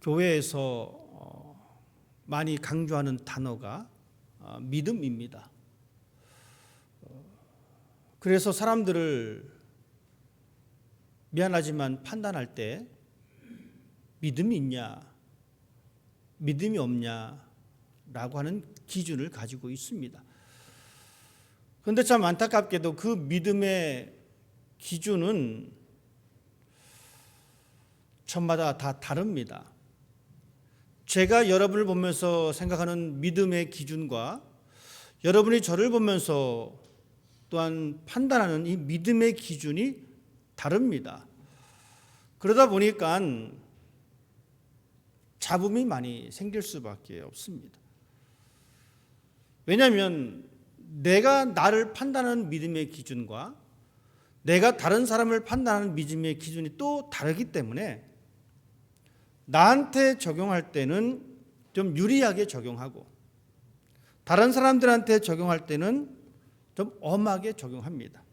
교회에서 많이 강조하는 단어가 믿음입니다. 그래서 사람들을 미안하지만 판단할 때 믿음이 있냐, 믿음이 없냐라고 하는 기준을 가지고 있습니다. 그런데 참 안타깝게도 그 믿음의 기준은 저마다 다 다릅니다. 제가 여러분을 보면서 생각하는 믿음의 기준과 여러분이 저를 보면서 또한 판단하는 이 믿음의 기준이 다릅니다. 그러다 보니까 잡음이 많이 생길 수밖에 없습니다. 왜냐하면 내가 나를 판단하는 믿음의 기준과 내가 다른 사람을 판단하는 믿음의 기준이 또 다르기 때문에 나한테 적용할 때는 좀 유리하게 적용하고 다른 사람들한테 적용할 때는 좀 엄하게 적용합니다.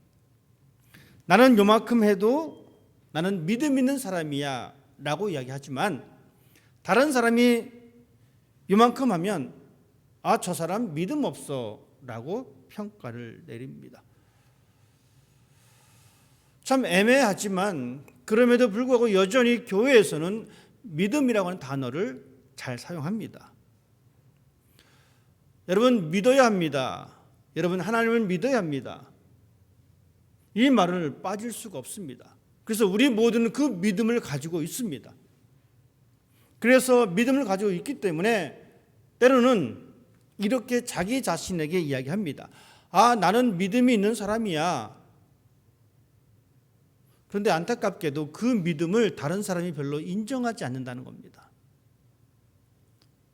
나는 요만큼 해도 나는 믿음 있는 사람이야 라고 이야기하지만 다른 사람이 요만큼 하면 저 사람 믿음 없어 라고 평가를 내립니다. 참 애매하지만 그럼에도 불구하고 여전히 교회에서는 믿음이라고 하는 단어를 잘 사용합니다. 여러분 믿어야 합니다. 여러분 하나님을 믿어야 합니다. 이 말을 빠질 수가 없습니다. 그래서 우리 모두는 그 믿음을 가지고 있습니다. 그래서 믿음을 가지고 있기 때문에 때로는 이렇게 자기 자신에게 이야기합니다. 나는 믿음이 있는 사람이야. 그런데 안타깝게도 그 믿음을 다른 사람이 별로 인정하지 않는다는 겁니다.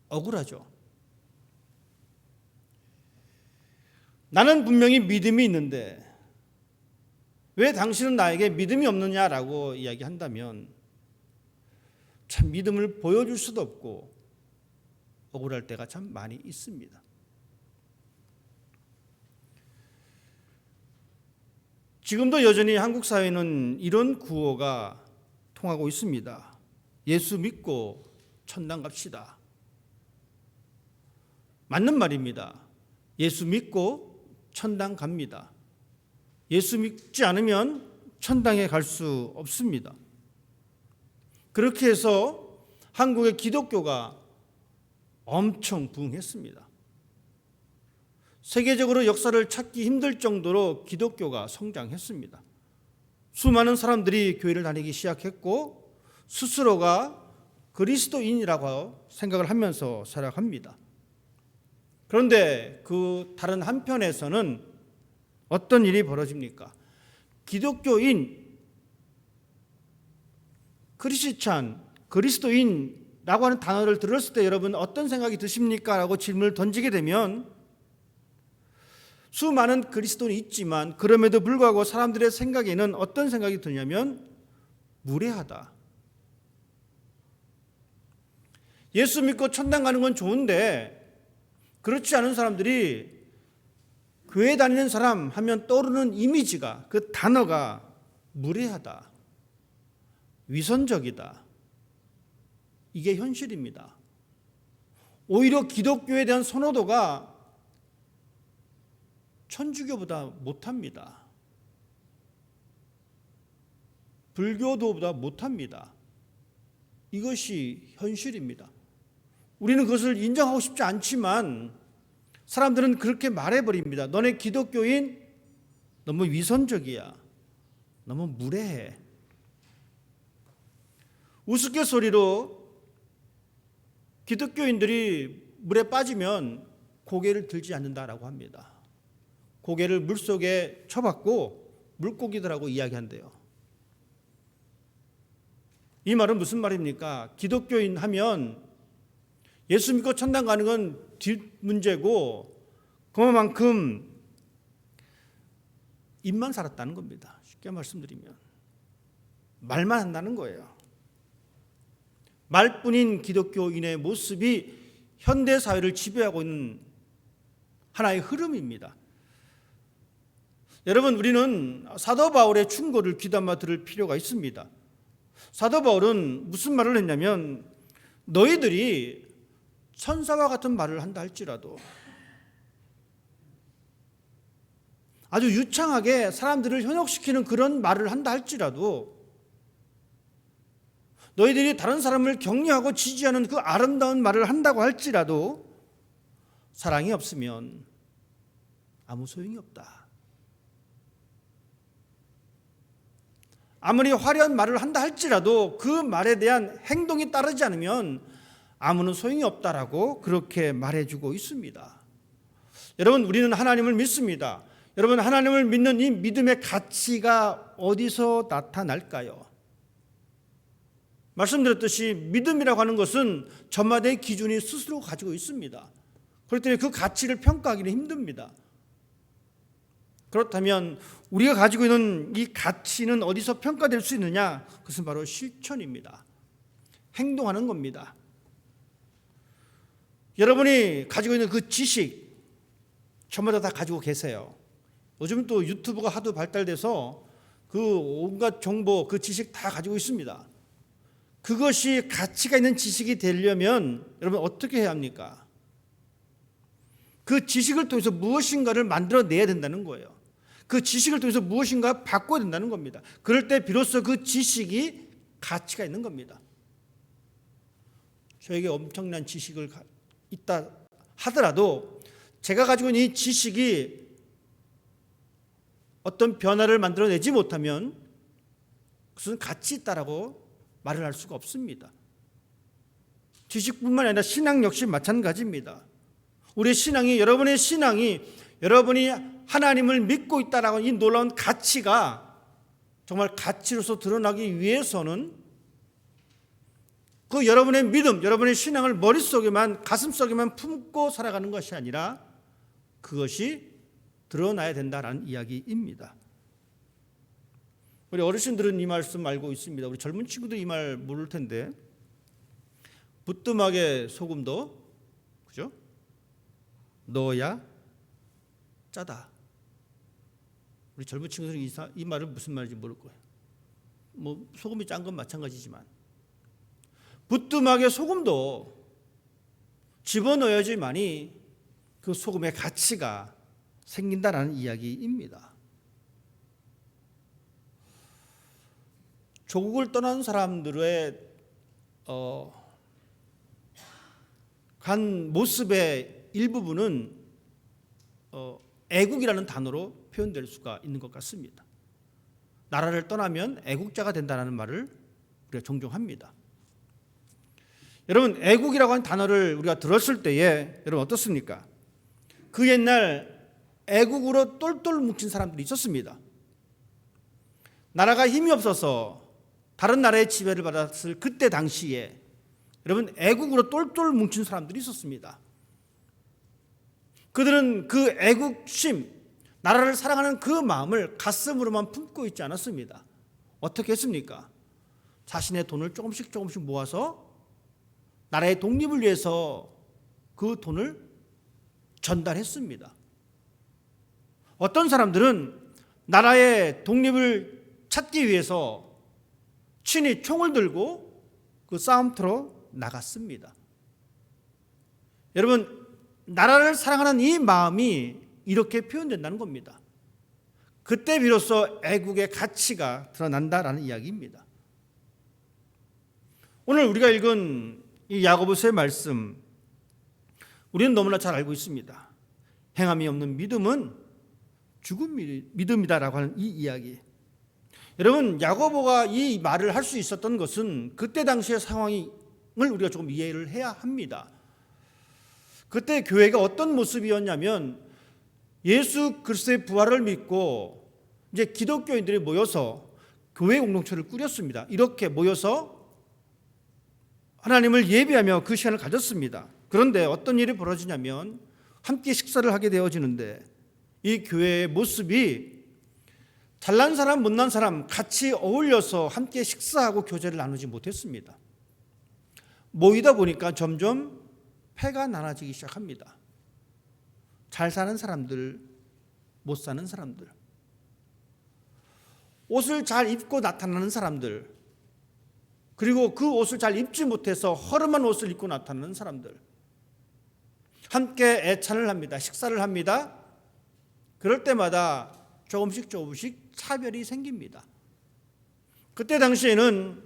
억울하죠. 나는 분명히 믿음이 있는데 왜 당신은 나에게 믿음이 없느냐라고 이야기한다면 참 믿음을 보여줄 수도 없고 억울할 때가 참 많이 있습니다. 지금도 여전히 한국 사회는 이런 구호가 통하고 있습니다. 예수 믿고 천당 갑시다. 맞는 말입니다. 예수 믿고 천당 갑니다. 예수 믿지 않으면 천당에 갈 수 없습니다. 그렇게 해서 한국의 기독교가 엄청 부흥했습니다. 세계적으로 역사를 찾기 힘들 정도로 기독교가 성장했습니다. 수많은 사람들이 교회를 다니기 시작했고 스스로가 그리스도인이라고 생각을 하면서 살아갑니다. 그런데 그 다른 한편에서는 어떤 일이 벌어집니까? 기독교인, 크리스찬, 그리스도인이라고 하는 단어를 들었을 때 여러분 어떤 생각이 드십니까? 라고 질문을 던지게 되면 수많은 그리스도인이 있지만 그럼에도 불구하고 사람들의 생각에는 어떤 생각이 드냐면 무례하다. 예수 믿고 천당 가는 건 좋은데 그렇지 않은 사람들이 교회 다니는 사람 하면 떠오르는 이미지가 그 단어가 무례하다. 위선적이다. 이게 현실입니다. 오히려 기독교에 대한 선호도가 천주교보다 못합니다. 불교도보다 못합니다. 이것이 현실입니다. 우리는 그것을 인정하고 싶지 않지만 사람들은 그렇게 말해버립니다. 너네 기독교인 너무 위선적이야. 너무 무례해. 우스갯소리로 기독교인들이 물에 빠지면 고개를 들지 않는다라고 합니다. 고개를 물속에 쳐박고 물고기들하고 이야기한대요. 이 말은 무슨 말입니까? 기독교인 하면 예수 믿고 천당 가는 건 뒷문제고 그만큼 입만 살았다는 겁니다. 쉽게 말씀드리면 말만 한다는 거예요. 말뿐인 기독교인의 모습이 현대 사회를 지배하고 있는 하나의 흐름입니다. 여러분 우리는 사도 바울의 충고를 귀담아 들을 필요가 있습니다. 사도 바울은 무슨 말을 했냐면 너희들이 천사와 같은 말을 한다 할지라도, 아주 유창하게 사람들을 현혹시키는 그런 말을 한다 할지라도, 너희들이 다른 사람을 격려하고 지지하는 그 아름다운 말을 한다고 할지라도 사랑이 없으면 아무 소용이 없다. 아무리 화려한 말을 한다 할지라도 그 말에 대한 행동이 따르지 않으면 아무런 소용이 없다라고 그렇게 말해주고 있습니다. 여러분, 우리는 하나님을 믿습니다. 여러분, 하나님을 믿는 이 믿음의 가치가 어디서 나타날까요? 말씀드렸듯이 믿음이라고 하는 것은 저마다의 기준이 스스로 가지고 있습니다. 그렇기 때문에 그 가치를 평가하기는 힘듭니다. 그렇다면 우리가 가지고 있는 이 가치는 어디서 평가될 수 있느냐? 그것은 바로 실천입니다. 행동하는 겁니다. 여러분이 가지고 있는 그 지식 저마다 다 가지고 계세요. 요즘 또 유튜브가 하도 발달돼서 그 온갖 정보, 그 지식 다 가지고 있습니다. 그것이 가치가 있는 지식이 되려면 여러분 어떻게 해야 합니까? 그 지식을 통해서 무엇인가를 만들어내야 된다는 거예요. 그 지식을 통해서 무엇인가 바꿔야 된다는 겁니다. 그럴 때 비로소 그 지식이 가치가 있는 겁니다. 저에게 엄청난 지식을 있다 하더라도 제가 가지고 있는 이 지식이 어떤 변화를 만들어내지 못하면 그것은 가치 있다라고 말을 할 수가 없습니다. 지식뿐만 아니라 신앙 역시 마찬가지입니다. 우리의 신앙이, 여러분의 신앙이, 여러분이 하나님을 믿고 있다라고 이 놀라운 가치가 정말 가치로서 드러나기 위해서는 그 여러분의 믿음, 여러분의 신앙을 머릿속에만, 가슴속에만 품고 살아가는 것이 아니라 그것이 드러나야 된다라는 이야기입니다. 우리 어르신들은 이 말씀 알고 있습니다. 우리 젊은 친구들 이 말 모를 텐데, 부뚜막에 소금도, 그죠? 넣어야 짜다. 우리 젊은 친구들은 이 말은 무슨 말인지 모를 거예요. 뭐 소금이 짠 건 마찬가지지만 부뚜막에 소금도 집어넣어야지만이 그 소금의 가치가 생긴다라는 이야기입니다. 조국을 떠난 사람들의 간 모습의 일부분은 애국이라는 단어로 표현될 수가 있는 것 같습니다. 나라를 떠나면 애국자가 된다는 말을 우리가 종종 합니다. 여러분, 애국이라고 하는 단어를 우리가 들었을 때에 여러분 어떻습니까? 그 옛날 애국으로 똘똘 뭉친 사람들이 있었습니다. 나라가 힘이 없어서 다른 나라의 지배를 받았을 그때 당시에 여러분 애국으로 똘똘 뭉친 사람들이 있었습니다. 그들은 그 애국심, 나라를 사랑하는 그 마음을 가슴으로만 품고 있지 않았습니다. 어떻게 했습니까? 자신의 돈을 조금씩 모아서 나라의 독립을 위해서 그 돈을 전달했습니다. 어떤 사람들은 나라의 독립을 찾기 위해서 친히 총을 들고 그 싸움터로 나갔습니다. 여러분, 나라를 사랑하는 이 마음이 이렇게 표현된다는 겁니다. 그때 비로소 애국의 가치가 드러난다라는 이야기입니다. 오늘 우리가 읽은 이 야고보서의 말씀, 우리는 너무나 잘 알고 있습니다. 행함이 없는 믿음은 죽은 믿음이다라고 하는 이 이야기. 여러분, 야고보가 이 말을 할 수 있었던 것은 그때 당시의 상황을 우리가 조금 이해를 해야 합니다. 그때 교회가 어떤 모습이었냐면 예수 그리스도의 부활을 믿고 이제 기독교인들이 모여서 교회 공동체를 꾸렸습니다. 이렇게 모여서 하나님을 예배하며 그 시간을 가졌습니다. 그런데 어떤 일이 벌어지냐면 함께 식사를 하게 되어지는데 이 교회의 모습이 잘난 사람 못난 사람 같이 어울려서 함께 식사하고 교제를 나누지 못했습니다. 모이다 보니까 점점 패가 나눠지기 시작합니다. 잘 사는 사람들, 못 사는 사람들, 옷을 잘 입고 나타나는 사람들, 그리고 그 옷을 잘 입지 못해서 허름한 옷을 입고 나타나는 사람들, 함께 애찬을 합니다. 식사를 합니다. 그럴 때마다 조금씩 차별이 생깁니다. 그때 당시에는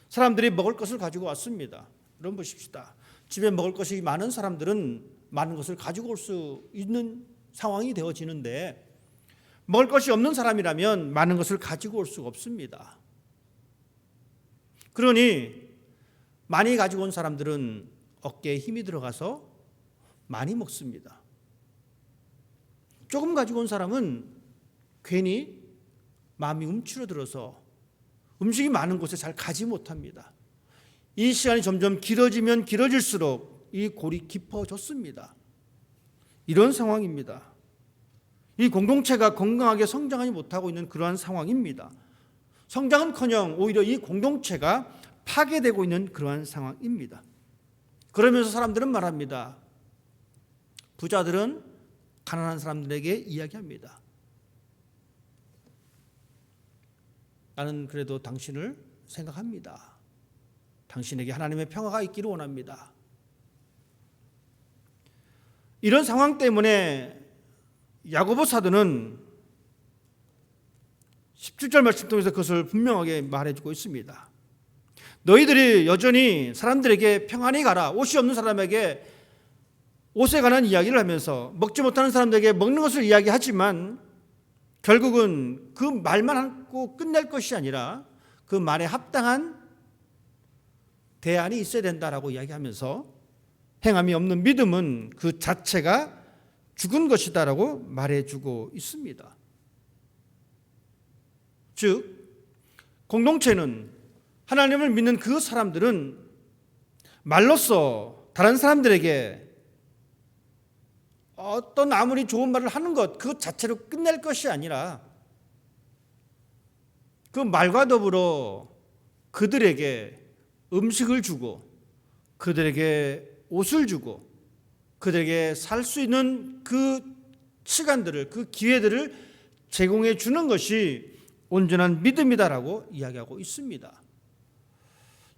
사람들이 먹을 것을 가지고 왔습니다. 여러분 보십시다. 집에 먹을 것이 많은 사람들은 많은 것을 가지고 올 수 있는 상황이 되어지는데, 먹을 것이 없는 사람이라면 많은 것을 가지고 올 수가 없습니다. 그러니 많이 가지고 온 사람들은 어깨에 힘이 들어가서 많이 먹습니다. 조금 가지고 온 사람은 괜히 마음이 움츠러들어서 음식이 많은 곳에 잘 가지 못합니다. 이 시간이 점점 길어지면 길어질수록 이 골이 깊어졌습니다. 이런 상황입니다. 이 공동체가 건강하게 성장하지 못하고 있는 그러한 상황입니다. 성장은커녕 오히려 이 공동체가 파괴되고 있는 그러한 상황입니다. 그러면서 사람들은 말합니다. 부자들은 가난한 사람들에게 이야기합니다. 나는 그래도 당신을 생각합니다. 당신에게 하나님의 평화가 있기를 원합니다. 이런 상황 때문에 야고보 사도는 17절 말씀 통해서 그것을 분명하게 말해주고 있습니다. 너희들이 여전히 사람들에게 평안히 가라, 옷이 없는 사람에게 옷에 관한 이야기를 하면서 먹지 못하는 사람들에게 먹는 것을 이야기하지만 결국은 그 말만 하고 끝낼 것이 아니라 그 말에 합당한 대안이 있어야 된다라고 이야기하면서 행함이 없는 믿음은 그 자체가 죽은 것이다라고 말해주고 있습니다. 즉 공동체는, 하나님을 믿는 그 사람들은 말로써 다른 사람들에게 어떤 아무리 좋은 말을 하는 것 그 자체로 끝낼 것이 아니라 그 말과 더불어 그들에게 음식을 주고 그들에게 옷을 주고 그들에게 살 수 있는 그 시간들을, 그 기회들을 제공해 주는 것이 온전한 믿음이다라고 이야기하고 있습니다.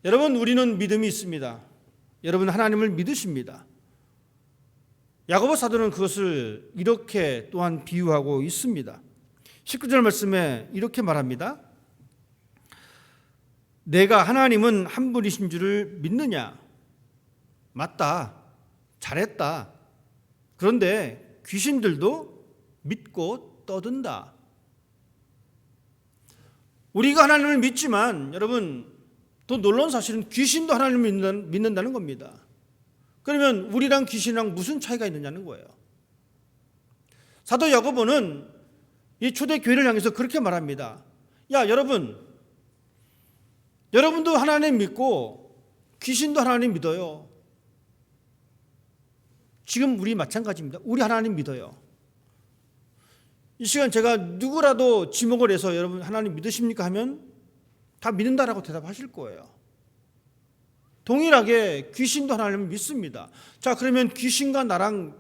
여러분, 우리는 믿음이 있습니다. 여러분 하나님을 믿으십니다. 야고보 사도는 그것을 이렇게 또한 비유하고 있습니다. 19절 말씀에 이렇게 말합니다. 내가 하나님은 한 분이신 줄을 믿느냐? 맞다. 잘했다. 그런데 귀신들도 믿고 떠든다. 우리가 하나님을 믿지만 여러분, 더 놀라운 사실은 귀신도 하나님을 믿는다는 겁니다. 그러면 우리랑 귀신이랑 무슨 차이가 있느냐는 거예요. 사도 야고보는 이 초대교회를 향해서 그렇게 말합니다. 야, 여러분도 하나님 믿고 귀신도 하나님 믿어요. 지금 우리 마찬가지입니다. 우리 하나님 믿어요. 이 시간 제가 누구라도 지목을 해서 여러분 하나님 믿으십니까 하면 다 믿는다라고 대답하실 거예요. 동일하게 귀신도 하나님을 믿습니다. 자, 그러면 귀신과 나랑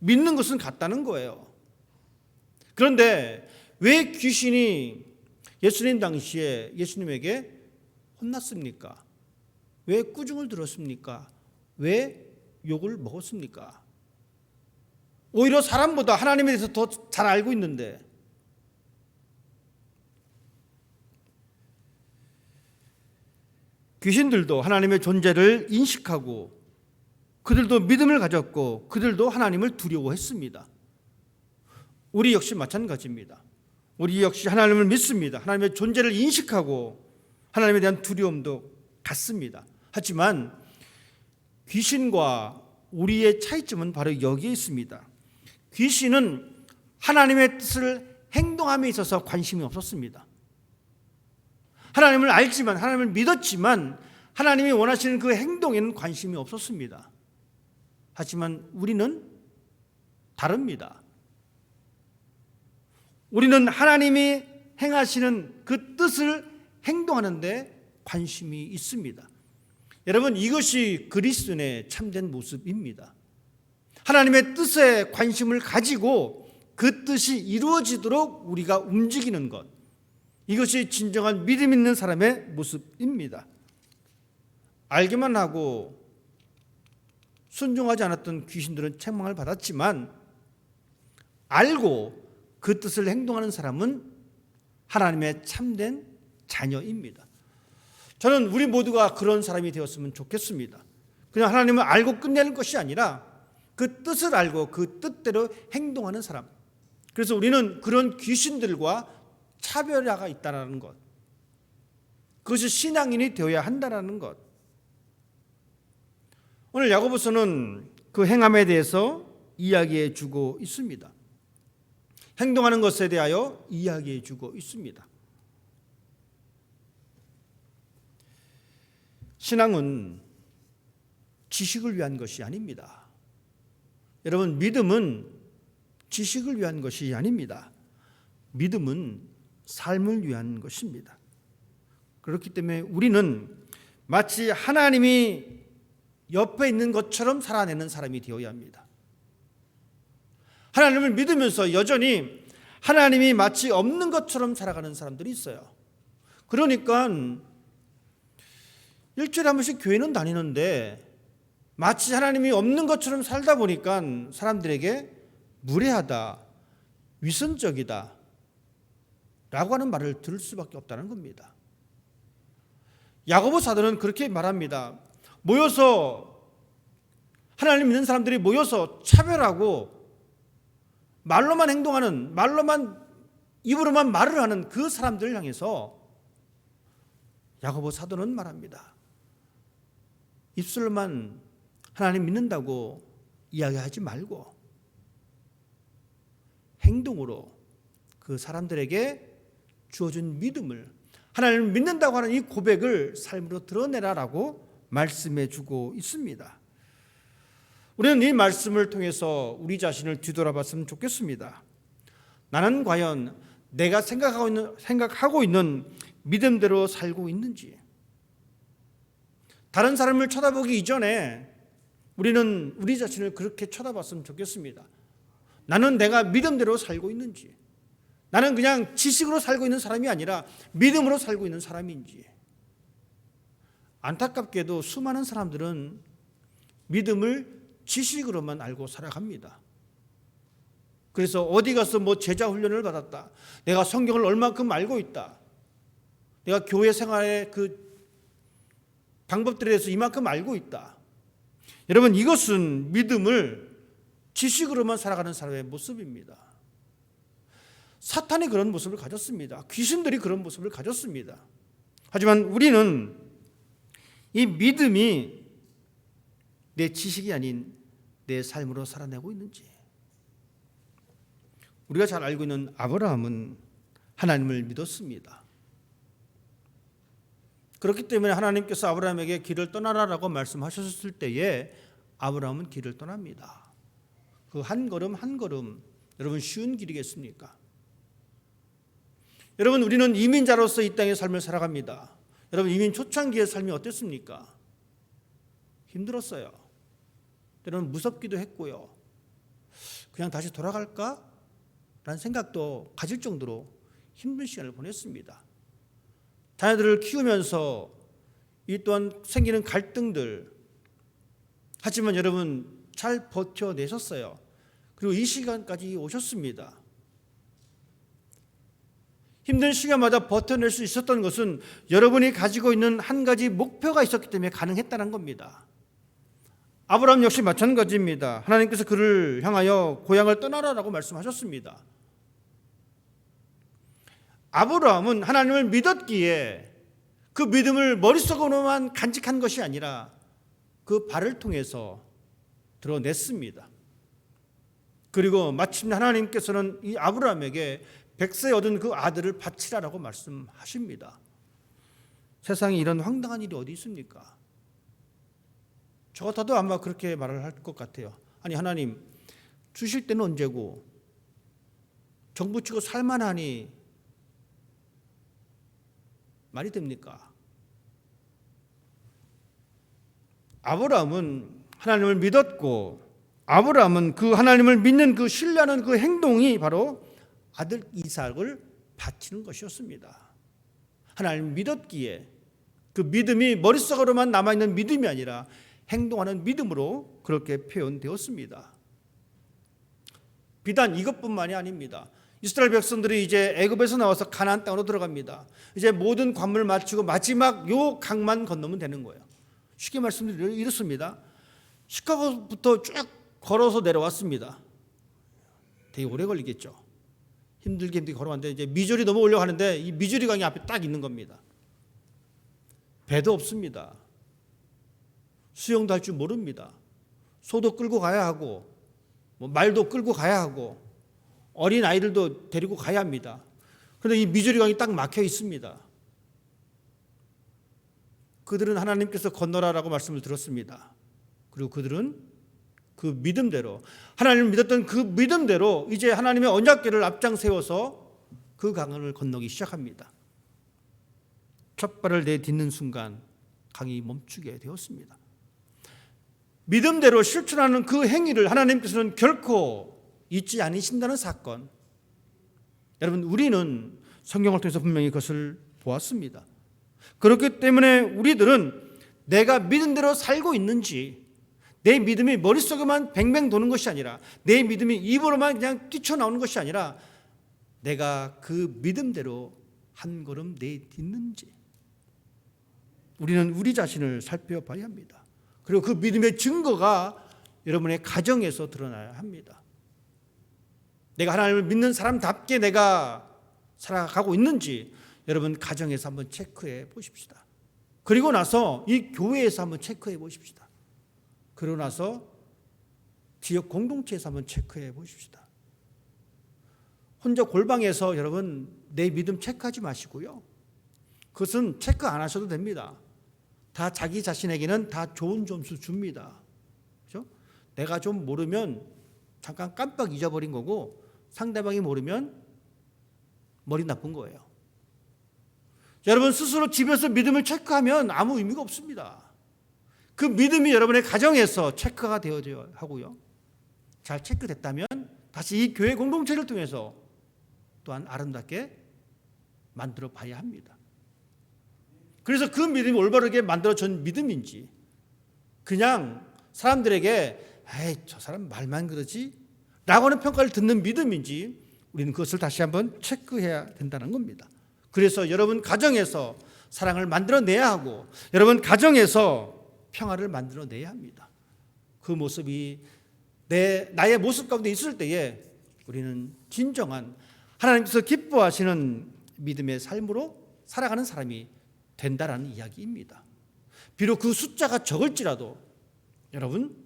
믿는 것은 같다는 거예요. 그런데 왜 귀신이 예수님 당시에 예수님에게 혼났습니까? 왜 꾸중을 들었습니까? 왜 욕을 먹었습니까? 오히려 사람보다 하나님에 대해서 더 잘 알고 있는데, 귀신들도 하나님의 존재를 인식하고 그들도 믿음을 가졌고 그들도 하나님을 두려워했습니다. 우리 역시 마찬가지입니다. 우리 역시 하나님을 믿습니다. 하나님의 존재를 인식하고 하나님에 대한 두려움도 같습니다. 하지만 귀신과 우리의 차이점은 바로 여기에 있습니다. 귀신은 하나님의 뜻을 행동함에 있어서 관심이 없었습니다. 하나님을 알지만, 하나님을 믿었지만 하나님이 원하시는 그 행동에는 관심이 없었습니다. 하지만 우리는 다릅니다. 우리는 하나님이 행하시는 그 뜻을 행동하는데 관심이 있습니다. 여러분, 이것이 그리스도인의 참된 모습입니다. 하나님의 뜻에 관심을 가지고 그 뜻이 이루어지도록 우리가 움직이는 것, 이것이 진정한 믿음 있는 사람의 모습입니다. 알기만 하고 순종하지 않았던 귀신들은 책망을 받았지만 알고 그 뜻을 행동하는 사람은 하나님의 참된 자녀입니다. 저는 우리 모두가 그런 사람이 되었으면 좋겠습니다. 그냥 하나님을 알고 끝내는 것이 아니라 그 뜻을 알고 그 뜻대로 행동하는 사람. 그래서 우리는 그런 귀신들과 차별화가 있다는 것, 그것이 신앙인이 되어야 한다는 것. 오늘 야고보서는 그 행함에 대해서 이야기해 주고 있습니다. 행동하는 것에 대하여 이야기해 주고 있습니다. 신앙은 지식을 위한 것이 아닙니다. 여러분, 믿음은 지식을 위한 것이 아닙니다. 믿음은 삶을 위한 것입니다. 그렇기 때문에 우리는 마치 하나님이 옆에 있는 것처럼 살아내는 사람이 되어야 합니다. 하나님을 믿으면서 여전히 하나님이 마치 없는 것처럼 살아가는 사람들이 있어요. 그러니까 일주일에 한 번씩 교회는 다니는데 마치 하나님이 없는 것처럼 살다 보니까 사람들에게 무례하다, 위선적이다 라고 하는 말을 들을 수밖에 없다는 겁니다. 야고보 사도는 그렇게 말합니다. 모여서 하나님 믿는 사람들이 모여서 차별하고 말로만 행동하는, 말로만 입으로만 말을 하는 그 사람들을 향해서 야고보 사도는 말합니다. 입술로만 하나님 믿는다고 이야기하지 말고 행동으로 그 사람들에게 주어진 믿음을, 하나님을 믿는다고 하는 이 고백을 삶으로 드러내라라고 말씀해 주고 있습니다. 우리는 이 말씀을 통해서 우리 자신을 뒤돌아봤으면 좋겠습니다. 나는 과연 내가 생각하고 있는 믿음대로 살고 있는지, 다른 사람을 쳐다보기 이전에 우리는 우리 자신을 그렇게 쳐다봤으면 좋겠습니다. 나는 내가 믿음대로 살고 있는지, 나는 그냥 지식으로 살고 있는 사람이 아니라 믿음으로 살고 있는 사람인지. 안타깝게도 수많은 사람들은 믿음을 지식으로만 알고 살아갑니다. 그래서 어디 가서 뭐 제자 훈련을 받았다, 내가 성경을 얼만큼 알고 있다, 내가 교회 생활의 그 방법들에 대해서 이만큼 알고 있다. 여러분, 이것은 믿음을 지식으로만 살아가는 사람의 모습입니다. 사탄이 그런 모습을 가졌습니다. 귀신들이 그런 모습을 가졌습니다. 하지만 우리는 이 믿음이 내 지식이 아닌 내 삶으로 살아내고 있는지. 우리가 잘 알고 있는 아브라함은 하나님을 믿었습니다. 그렇기 때문에 하나님께서 아브라함에게 길을 떠나라라고 말씀하셨을 때에 아브라함은 길을 떠납니다. 그 한 걸음 한 걸음, 여러분, 쉬운 길이겠습니까? 여러분, 우리는 이민자로서 이 땅의 삶을 살아갑니다. 여러분, 이민 초창기의 삶이 어땠습니까? 힘들었어요. 때로는 무섭기도 했고요. 그냥 다시 돌아갈까? 라는 생각도 가질 정도로 힘든 시간을 보냈습니다. 자녀들을 키우면서 이 또한 생기는 갈등들, 하지만 여러분 잘 버텨내셨어요. 그리고 이 시간까지 오셨습니다. 힘든 시간마다 버텨낼 수 있었던 것은 여러분이 가지고 있는 한 가지 목표가 있었기 때문에 가능했다는 겁니다. 아브라함 역시 마찬가지입니다. 하나님께서 그를 향하여 고향을 떠나라라고 말씀하셨습니다. 아브라함은 하나님을 믿었기에 그 믿음을 머릿속으로만 간직한 것이 아니라 그 발을 통해서 드러냈습니다. 그리고 마침내 하나님께서는 이 아브라함에게 100세 얻은 그 아들을 바치라라고 말씀하십니다. 세상에 이런 황당한 일이 어디 있습니까? 저 같아도 아마 그렇게 말을 할 것 같아요. 아니, 하나님 주실 때는 언제고, 정부 치고 살만하니 말이 됩니까? 아브라함은 하나님을 믿었고, 아브라함은 그 하나님을 믿는 그 신뢰하는 그 행동이 바로 아들 이삭을 바치는 것이었습니다. 하나님을 믿었기에 그 믿음이 머릿속으로만 남아있는 믿음이 아니라 행동하는 믿음으로 그렇게 표현되었습니다. 비단 이것뿐만이 아닙니다. 이스라엘 백성들이 이제 애굽에서 나와서 가나안 땅으로 들어갑니다. 이제 모든 관문을 마치고 마지막 요 강만 건너면 되는 거예요. 쉽게 말씀드리면 이렇습니다. 시카고부터 쭉 걸어서 내려왔습니다. 되게 오래 걸리겠죠. 힘들게 걸어왔는데 이제 미주리 넘어오려고 하는데 이 미주리 강이 앞에 딱 있는 겁니다. 배도 없습니다. 수영도 할 줄 모릅니다. 소도 끌고 가야 하고 말도 끌고 가야 하고 어린 아이들도 데리고 가야 합니다. 그런데 이 미주리 강이 딱 막혀 있습니다. 그들은 하나님께서 건너라라고 말씀을 들었습니다. 그리고 그들은 그 믿음대로 하나님을 믿었던 그 믿음대로 이제 하나님의 언약궤를 앞장 세워서 그 강을 건너기 시작합니다. 첫 발을 내딛는 순간 강이 멈추게 되었습니다. 믿음대로 실천하는 그 행위를 하나님께서는 결코 잊지 않으신다는 사건. 여러분, 우리는 성경을 통해서 분명히 그것을 보았습니다. 그렇기 때문에 우리들은 내가 믿은 대로 살고 있는지, 내 믿음이 머릿속에만 뱅뱅 도는 것이 아니라, 내 믿음이 입으로만 그냥 뛰쳐나오는 것이 아니라 내가 그 믿음대로 한 걸음 내딛는지 우리는 우리 자신을 살펴봐야 합니다. 그리고 그 믿음의 증거가 여러분의 가정에서 드러나야 합니다. 내가 하나님을 믿는 사람답게 내가 살아가고 있는지 여러분 가정에서 한번 체크해 보십시다. 그리고 나서 이 교회에서 한번 체크해 보십시다. 그러고 나서 지역 공동체에서 한번 체크해 보십시다. 혼자 골방에서 여러분 내 믿음 체크하지 마시고요. 그것은 체크 안 하셔도 됩니다. 다 자기 자신에게는 다 좋은 점수 줍니다. 그렇죠? 내가 좀 모르면 잠깐 깜빡 잊어버린 거고 상대방이 모르면 머리 나쁜 거예요. 여러분 스스로 집에서 믿음을 체크하면 아무 의미가 없습니다. 그 믿음이 여러분의 가정에서 체크가 되어야 하고요. 잘 체크됐다면 다시 이 교회 공동체를 통해서 또한 아름답게 만들어 봐야 합니다. 그래서 그 믿음이 올바르게 만들어진 믿음인지 그냥 사람들에게 에이 저 사람 말만 그러지 라고 하는 평가를 듣는 믿음인지 우리는 그것을 다시 한번 체크해야 된다는 겁니다. 그래서 여러분 가정에서 사랑을 만들어내야 하고 여러분 가정에서 평화를 만들어내야 합니다. 그 모습이 나의 모습 가운데 있을 때에 우리는 진정한 하나님께서 기뻐하시는 믿음의 삶으로 살아가는 사람이 된다라는 이야기입니다. 비록 그 숫자가 적을지라도 여러분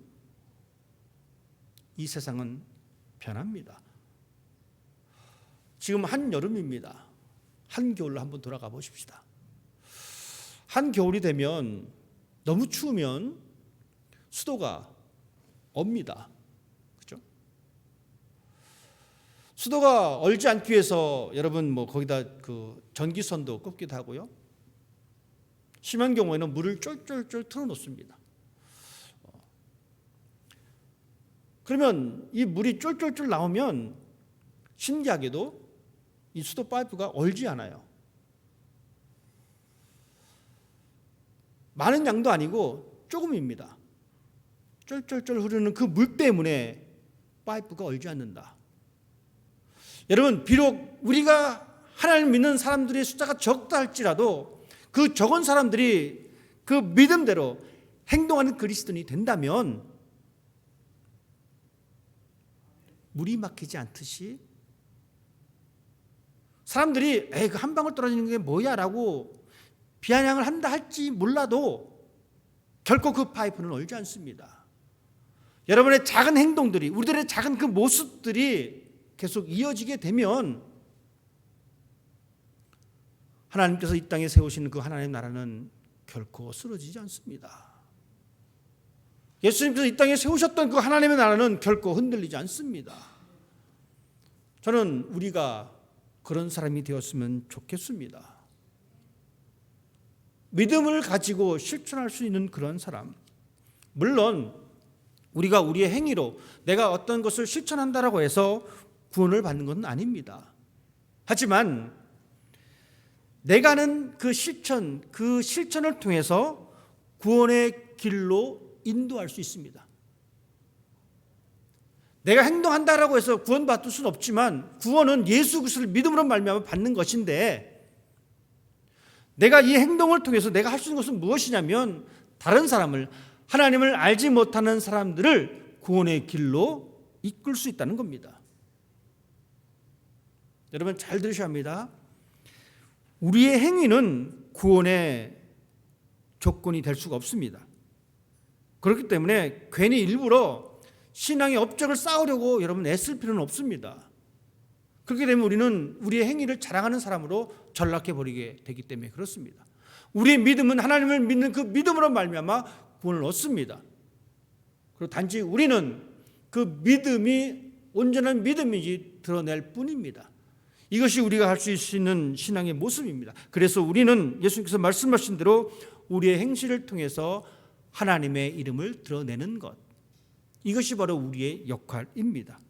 이 세상은 변합니다. 지금 한여름입니다. 한겨울로 한번 돌아가 보십시다. 한겨울이 되면 너무 추우면 수도가 옵니다. 그렇죠? 수도가 얼지 않기 위해서 여러분 거기다 그 전기선도 꼽기도 하고요. 심한 경우에는 물을 쫄쫄쫄 틀어놓습니다. 그러면 이 물이 쫄쫄쫄 나오면 신기하게도 이 수도 파이프가 얼지 않아요. 많은 양도 아니고 조금입니다. 쫄쫄쫄 흐르는 그 물 때문에 파이프가 얼지 않는다. 여러분 비록 우리가 하나님을 믿는 사람들의 숫자가 적다 할지라도 그 적은 사람들이 그 믿음대로 행동하는 그리스도인이 된다면 물이 막히지 않듯이 사람들이 에이 그 한 방울 떨어지는 게 뭐야 라고 비아냥을 한다 할지 몰라도 결코 그 파이프는 얼지 않습니다. 여러분의 작은 행동들이 우리들의 작은 그 모습들이 계속 이어지게 되면 하나님께서 이 땅에 세우시는 그 하나님의 나라는 결코 쓰러지지 않습니다. 예수님께서 이 땅에 세우셨던 그 하나님의 나라는 결코 흔들리지 않습니다. 저는 우리가 그런 사람이 되었으면 좋겠습니다. 믿음을 가지고 실천할 수 있는 그런 사람. 물론 우리가 우리의 행위로 내가 어떤 것을 실천한다라고 해서 구원을 받는 것은 아닙니다. 하지만 내가 하는 그 실천을 통해서 구원의 길로 인도할 수 있습니다. 내가 행동한다라고 해서 구원받을 수는 없지만 구원은 예수 그리스도를 믿음으로 말미암아 받는 것인데, 내가 이 행동을 통해서 내가 할 수 있는 것은 무엇이냐면 다른 사람을, 하나님을 알지 못하는 사람들을 구원의 길로 이끌 수 있다는 겁니다. 여러분 잘 들으셔야 합니다. 우리의 행위는 구원의 조건이 될 수가 없습니다. 그렇기 때문에 괜히 일부러 신앙의 업적을 쌓으려고 여러분 애쓸 필요는 없습니다. 그렇게 되면 우리는 우리의 행위를 자랑하는 사람으로 전락해 버리게 되기 때문에 그렇습니다. 우리의 믿음은 하나님을 믿는 그 믿음으로 말미암아 구원을 얻습니다. 그리고 단지 우리는 그 믿음이 온전한 믿음인지 드러낼 뿐입니다. 이것이 우리가 할 수 있는 신앙의 모습입니다. 그래서 우리는 예수님께서 말씀하신 대로 우리의 행실을 통해서 하나님의 이름을 드러내는 것, 이것이 바로 우리의 역할입니다.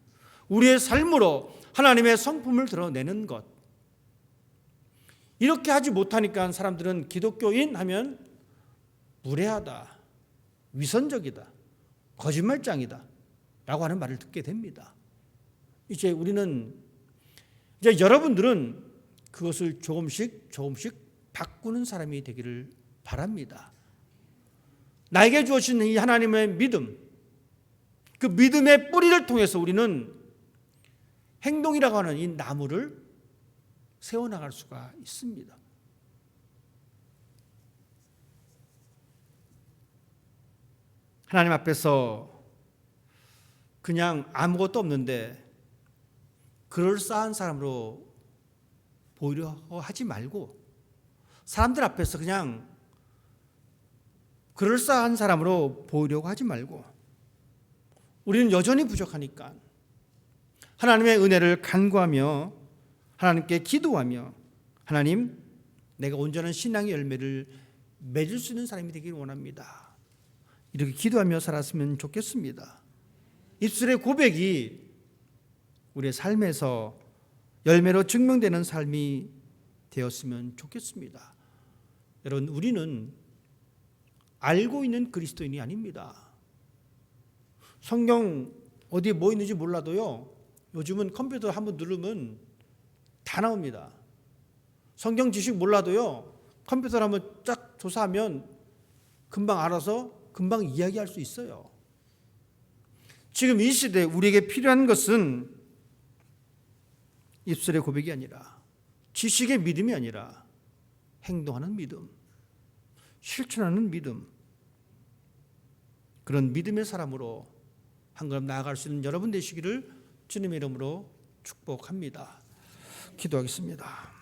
우리의 삶으로 하나님의 성품을 드러내는 것. 이렇게 하지 못하니까 사람들은 기독교인 하면 무례하다, 위선적이다, 거짓말장이다 라고 하는 말을 듣게 됩니다. 이제 여러분들은 그것을 조금씩 바꾸는 사람이 되기를 바랍니다. 나에게 주어진 이 하나님의 믿음, 그 믿음의 뿌리를 통해서 우리는 행동이라고 하는 이 나무를 세워나갈 수가 있습니다. 하나님 앞에서 그냥 아무것도 없는데 그럴싸한 사람으로 보이려 하지 말고, 사람들 앞에서 그냥 그럴싸한 사람으로 보이려고 하지 말고, 우리는 여전히 부족하니까 하나님의 은혜를 간구하며 하나님께 기도하며, 하나님, 내가 온전한 신앙의 열매를 맺을 수 있는 사람이 되기를 원합니다. 이렇게 기도하며 살았으면 좋겠습니다. 입술의 고백이 우리의 삶에서 열매로 증명되는 삶이 되었으면 좋겠습니다. 여러분, 우리는 알고 있는 그리스도인이 아닙니다. 성경 어디에 뭐 있는지 몰라도요, 요즘은 컴퓨터 한번 누르면 다 나옵니다. 성경 지식 몰라도요, 컴퓨터를 한번 쫙 조사하면 금방 알아서 금방 이야기할 수 있어요. 지금 이 시대에 우리에게 필요한 것은 입술의 고백이 아니라, 지식의 믿음이 아니라 행동하는 믿음, 실천하는 믿음, 그런 믿음의 사람으로 한 걸음 나아갈 수 있는 여러분 되시기를 주님의 이름으로 축복합니다. 기도하겠습니다.